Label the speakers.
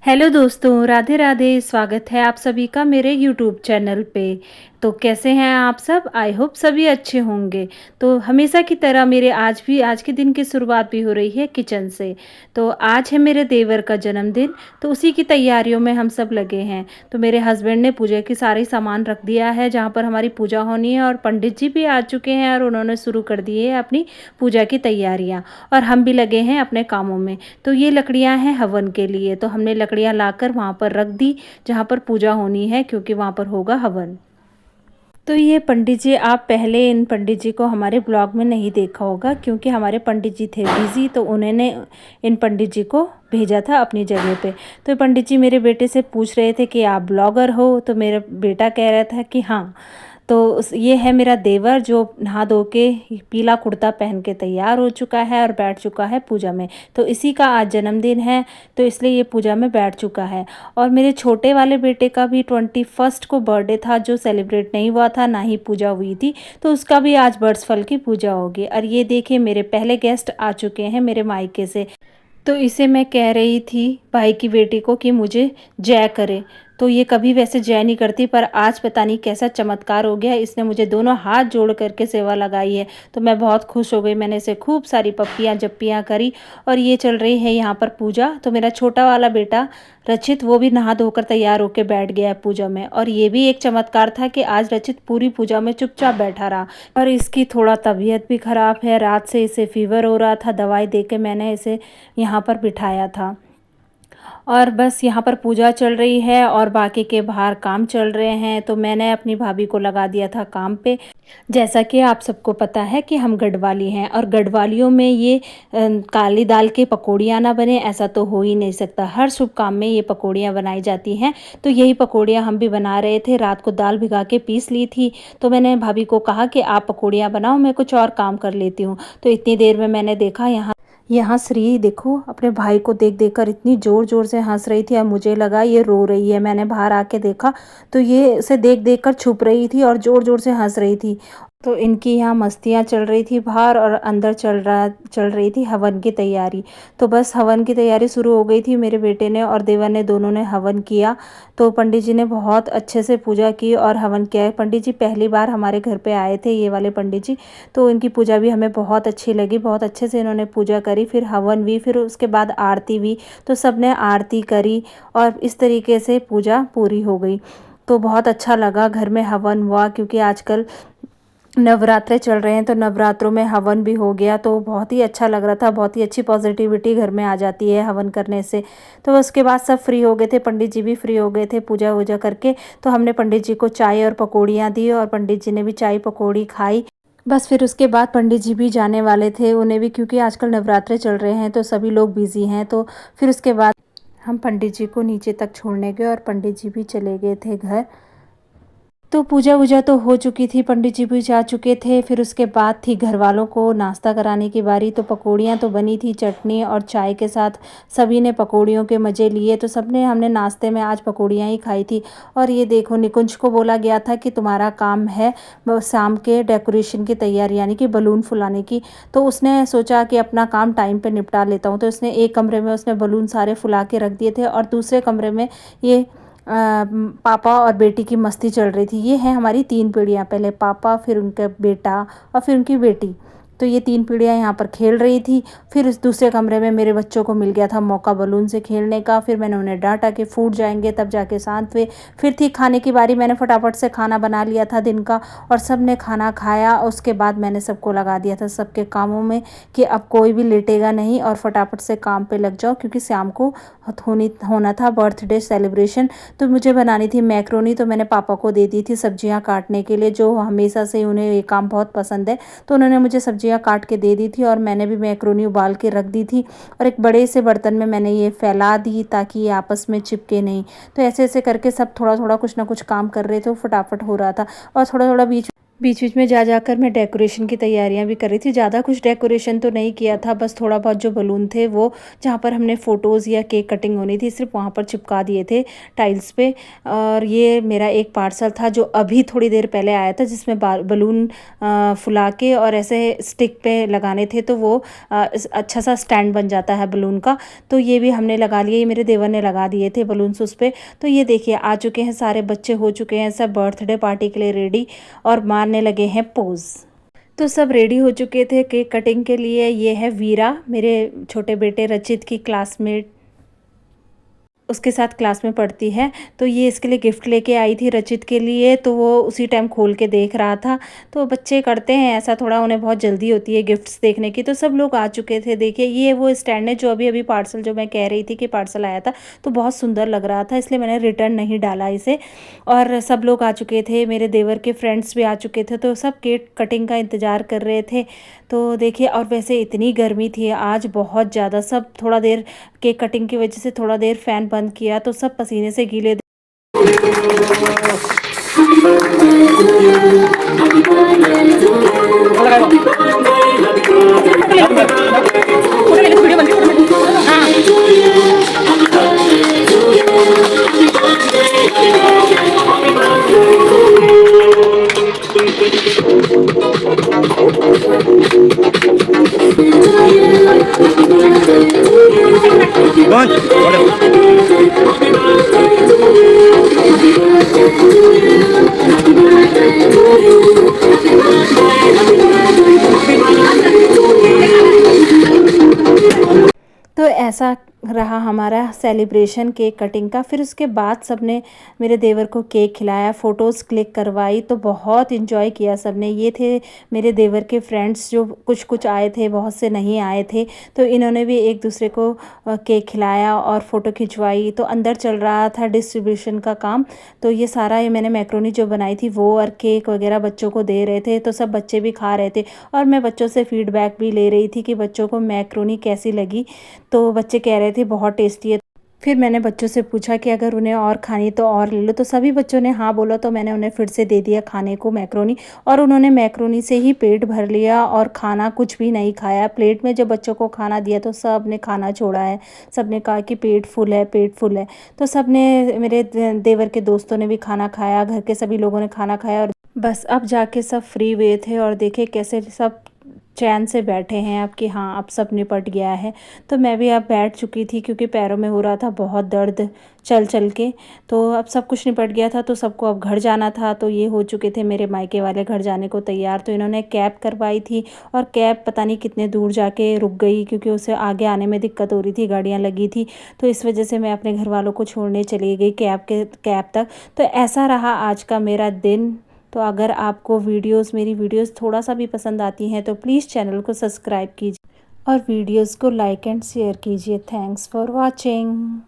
Speaker 1: Hello दोस्तों, राधे राधे। स्वागत है आप सभी का मेरे यूट्यूब चैनल पे। तो कैसे हैं आप सब? आई होप सभी अच्छे होंगे। तो हमेशा की तरह मेरे आज के दिन की शुरुआत भी हो रही है किचन से। तो आज है मेरे देवर का जन्मदिन, तो उसी की तैयारियों में हम सब लगे हैं। तो मेरे हस्बैंड ने पूजा की सारी सामान रख दिया है जहाँ पर हमारी पूजा होनी है, और पंडित जी भी आ चुके हैं और उन्होंने शुरू कर दी है अपनी पूजा की तैयारियाँ। और हम भी लगे हैं अपने कामों में। तो ये लकड़ियाँ हैं हवन के लिए, तो हमने लकड़ियाँ लाकर वहाँ पर रख दी जहाँ पर पूजा होनी है, क्योंकि वहाँ पर होगा हवन। तो ये पंडित जी, आप पहले इन पंडित जी को हमारे ब्लॉग में नहीं देखा होगा, क्योंकि हमारे पंडित जी थे बिज़ी, तो उन्होंने इन पंडित जी को भेजा था अपनी जगह पे। तो पंडित जी मेरे बेटे से पूछ रहे थे कि आप ब्लॉगर हो, तो मेरा बेटा कह रहा था कि हाँ। तो ये है मेरा देवर जो नहा धो के पीला कुर्ता पहन के तैयार हो चुका है और बैठ चुका है पूजा में। तो इसी का आज जन्मदिन है, तो इसलिए ये पूजा में बैठ चुका है। और मेरे छोटे वाले बेटे का भी 21 को बर्थडे था, जो सेलिब्रेट नहीं हुआ था, ना ही पूजा हुई थी। तो उसका भी आज बर्ड्स की पूजा होगी। और ये देखिए मेरे पहले गेस्ट आ चुके हैं मेरे मायके से। तो इसे मैं कह रही थी भाई की बेटी को कि मुझे जय करे। तो ये कभी वैसे जय नहीं करती, पर आज पता नहीं कैसा चमत्कार हो गया, इसने मुझे दोनों हाथ जोड़ करके सेवा लगाई है। तो मैं बहुत खुश हो गई, मैंने इसे खूब सारी पप्पियाँ जप्पियाँ करी। और ये चल रही है यहाँ पर पूजा। तो मेरा छोटा वाला बेटा रचित, वो भी नहा धोकर तैयार होकर बैठ गया है पूजा में। और ये भी एक चमत्कार था कि आज रचित पूरी पूजा में चुपचाप बैठा रहा। और इसकी थोड़ा तबीयत भी ख़राब है, रात से इसे फीवर हो रहा था, दवाई दे के मैंने इसे यहाँ पर बिठाया था। और बस यहाँ पर पूजा चल रही है और बाकी के बाहर काम चल रहे हैं। तो मैंने अपनी भाभी को लगा दिया था काम पे। जैसा कि आप सबको पता है कि हम गढ़वाली हैं, और गढ़वालियों में ये काली दाल के पकौड़ियाँ ना बने ऐसा तो हो ही नहीं सकता। हर शुभ काम में ये पकौड़ियाँ बनाई जाती हैं। तो यही पकौड़ियाँ हम भी बना रहे थे। रात को दाल भिगा के पीस ली थी, तो मैंने भाभी को कहा कि आप पकौड़ियाँ बनाओ, मैं कुछ और काम कर लेती हूँ। तो इतनी देर में मैंने देखा यहाँ यहाँ श्री देखो अपने भाई को देख देख कर इतनी ज़ोर ज़ोर से हंस रही थी। अब मुझे लगा ये रो रही है। मैंने बाहर आके देखा तो ये इसे देख देख कर छुप रही थी और ज़ोर ज़ोर से हंस रही थी। तो इनकी यहाँ मस्तियाँ चल रही थी बाहर, और अंदर चल रही थी हवन की तैयारी। तो बस हवन की तैयारी शुरू हो गई थी। मेरे बेटे ने और देवर ने दोनों ने हवन किया। तो पंडित जी ने बहुत अच्छे से पूजा की और हवन किया है। पंडित जी पहली बार हमारे घर पे आए थे, ये वाले पंडित जी। तो इनकी पूजा भी हमें बहुत अच्छी लगी, बहुत अच्छे से इन्होंने पूजा करी। फिर हवन भी, फिर उसके बाद आरती भी। तो सबने आरती करी और इस तरीके से पूजा पूरी हो गई। तो बहुत अच्छा लगा, घर में हवन हुआ, क्योंकि आजकल नवरात्रे चल रहे हैं। तो नवरात्रों में हवन भी हो गया, तो बहुत ही अच्छा लग रहा था। बहुत ही अच्छी पॉजिटिविटी घर में आ जाती है हवन करने से। तो उसके बाद सब फ्री हो गए थे, पंडित जी भी फ्री हो गए थे पूजा वूजा करके। तो हमने पंडित जी को चाय और पकौड़ियाँ दी, और पंडित जी ने भी चाय पकौड़ी खाई। बस फिर उसके बाद पंडित जी भी जाने वाले थे, उन्हें भी, क्योंकि आजकल नवरात्रे चल रहे हैं तो सभी लोग बिज़ी हैं। तो फिर उसके बाद हम पंडित जी को नीचे तक छोड़ने गए और पंडित जी भी चले गए थे घर। तो पूजा वूजा तो हो चुकी थी, पंडित जी भी जा चुके थे। फिर उसके बाद थी घर वालों को नाश्ता कराने की बारी। तो पकौड़ियाँ तो बनी थी, चटनी और चाय के साथ सभी ने पकौड़ियों के मज़े लिए। तो हमने नाश्ते में आज पकौड़ियाँ ही खाई थी। और ये देखो, निकुंज को बोला गया था कि तुम्हारा काम है शाम के डेकोरेशन की तैयारी, यानी कि बलून फुलाने की। तो उसने सोचा कि अपना काम टाइम पर निपटा लेता हूँ। तो उसने एक कमरे में उसने बलून सारे फुला के रख दिए थे, और दूसरे कमरे में ये पापा और बेटी की मस्ती चल रही थी। ये है हमारी 3 पीढ़ियाँ, पहले पापा, फिर उनका बेटा और फिर उनकी बेटी। तो ये 3 पीढ़ियाँ यहाँ पर खेल रही थी। फिर इस दूसरे कमरे में मेरे बच्चों को मिल गया था मौका बलून से खेलने का। फिर मैंने उन्हें डांटा कि फूट जाएंगे, तब जाके शांत हुए। फिर थी खाने की बारी। मैंने फटाफट से खाना बना लिया था दिन का, और सब ने खाना खाया। उसके बाद मैंने सबको लगा दिया था सबके कामों में कि अब कोई भी लेटेगा नहीं और फटाफट से काम पे लग जाओ, क्योंकि शाम को होना था बर्थडे सेलिब्रेशन। तो मुझे बनानी थी मैक्रोनी। तो मैंने पापा को दे दी थी सब्जियां काटने के लिए, जो हमेशा से उन्हें ये काम बहुत पसंद है। तो उन्होंने मुझे सब्जियां काट के दे दी थी, और मैंने भी मैक्रोनी उबाल के रख दी थी। और एक बड़े से बर्तन में मैंने ये फैला दी ताकि ये आपस में चिपके नहीं। तो ऐसे ऐसे करके सब थोड़ा थोड़ा कुछ ना कुछ काम कर रहे थे, फटाफट हो रहा था। और थोड़ा थोड़ा बीच बीच-बीच में जा जाकर मैं डेकोरेशन की तैयारियां भी कर रही थी। ज़्यादा कुछ डेकोरेशन तो नहीं किया था, बस थोड़ा बहुत जो बलून थे वो जहाँ पर हमने फ़ोटोज़ या केक कटिंग होनी थी सिर्फ वहाँ पर चिपका दिए थे टाइल्स पे। और ये मेरा एक पार्सल था जो अभी थोड़ी देर पहले आया था, जिसमें बलून फुला के और ऐसे स्टिक पे लगाने थे, तो वो अच्छा सा स्टैंड बन जाता है बलून का। तो ये भी हमने लगा लिए, ये मेरे देवर ने लगा दिए थे बलून्स उस पे। तो ये देखिए आ चुके हैं, सारे बच्चे हो चुके हैं सब बर्थडे पार्टी के लिए रेडी और मारने लगे हैं पोज। तो सब रेडी हो चुके थे केक कटिंग के लिए। ये है वीरा, मेरे छोटे बेटे रचित की क्लासमेट, उसके साथ क्लास में पढ़ती है। तो ये इसके लिए गिफ्ट लेके आई थी रचित के लिए, तो वो उसी टाइम खोल के देख रहा था। तो बच्चे करते हैं ऐसा, थोड़ा उन्हें बहुत जल्दी होती है गिफ्ट्स देखने की। तो सब लोग आ चुके थे। देखिए ये वो स्टैंड है जो अभी अभी पार्सल, जो मैं कह रही थी कि पार्सल आया था, तो बहुत सुंदर लग रहा था, इसलिए मैंने रिटर्न नहीं डाला इसे। और सब लोग आ चुके थे, मेरे देवर के फ्रेंड्स भी आ चुके थे, तो सब केक कटिंग का इंतज़ार कर रहे थे। तो देखिए, और वैसे इतनी गर्मी थी आज बहुत ज़्यादा, सब थोड़ा देर केक कटिंग की वजह से थोड़ा देर फ़ैन बंद किया, तो सब पसीने से गीले। तो ऐसा रहा हमारा सेलिब्रेशन केक कटिंग का। फिर उसके बाद सबने मेरे देवर को केक खिलाया, फ़ोटोज़ क्लिक करवाई, तो बहुत इन्जॉय किया सबने। ये थे मेरे देवर के फ्रेंड्स, जो कुछ कुछ आए थे, बहुत से नहीं आए थे। तो इन्होंने भी एक दूसरे को केक खिलाया और फ़ोटो खिंचवाई। तो अंदर चल रहा था डिस्ट्रीब्यूशन का काम। तो ये सारा, ये मैंने मैक्रोनी जो बनाई थी वो और केक वगैरह बच्चों को दे रहे थे, तो सब बच्चे भी खा रहे थे। और मैं बच्चों से फ़ीडबैक भी ले रही थी कि बच्चों को मैक्रोनी कैसी लगी। तो बच्चे कह रहे थे बहुत टेस्टी है। फिर मैंने बच्चों से पूछा कि अगर उन्हें और खानी तो और ले लो, तो सभी बच्चों ने हाँ बोला। तो मैंने उन्हें फिर से दे दिया खाने को मैक्रोनी, और उन्होंने मैक्रोनी से ही पेट भर लिया और खाना कुछ भी नहीं खाया। प्लेट में जब बच्चों को खाना दिया तो सब ने खाना छोड़ा है, सब ने कहा कि पेट फुल है, पेट फुल है। तो सब ने, मेरे देवर के दोस्तों ने भी खाना खाया, घर के सभी लोगों ने खाना खाया, और बस अब जाके सब फ्री हुए थे। और देखे कैसे सब चैन से बैठे हैं अब कि हाँ अब सब निपट गया है। तो मैं भी अब बैठ चुकी थी, क्योंकि पैरों में हो रहा था बहुत दर्द चल चल के। तो अब सब कुछ निपट गया था, तो सबको अब घर जाना था। तो ये हो चुके थे मेरे मायके वाले घर जाने को तैयार। तो इन्होंने कैब करवाई थी, और कैब पता नहीं कितने दूर जाके रुक गई, क्योंकि उसे आगे आने में दिक्कत हो रही थी, गाड़ियाँ लगी थी। तो इस वजह से मैं अपने घर वालों को छोड़ने चली गई कैब तक। तो ऐसा रहा आज का मेरा दिन। तो अगर आपको मेरी वीडियोस थोड़ा सा भी पसंद आती हैं तो प्लीज़ चैनल को सब्सक्राइब कीजिए और वीडियोस को लाइक एंड शेयर कीजिए। Thanks for watching.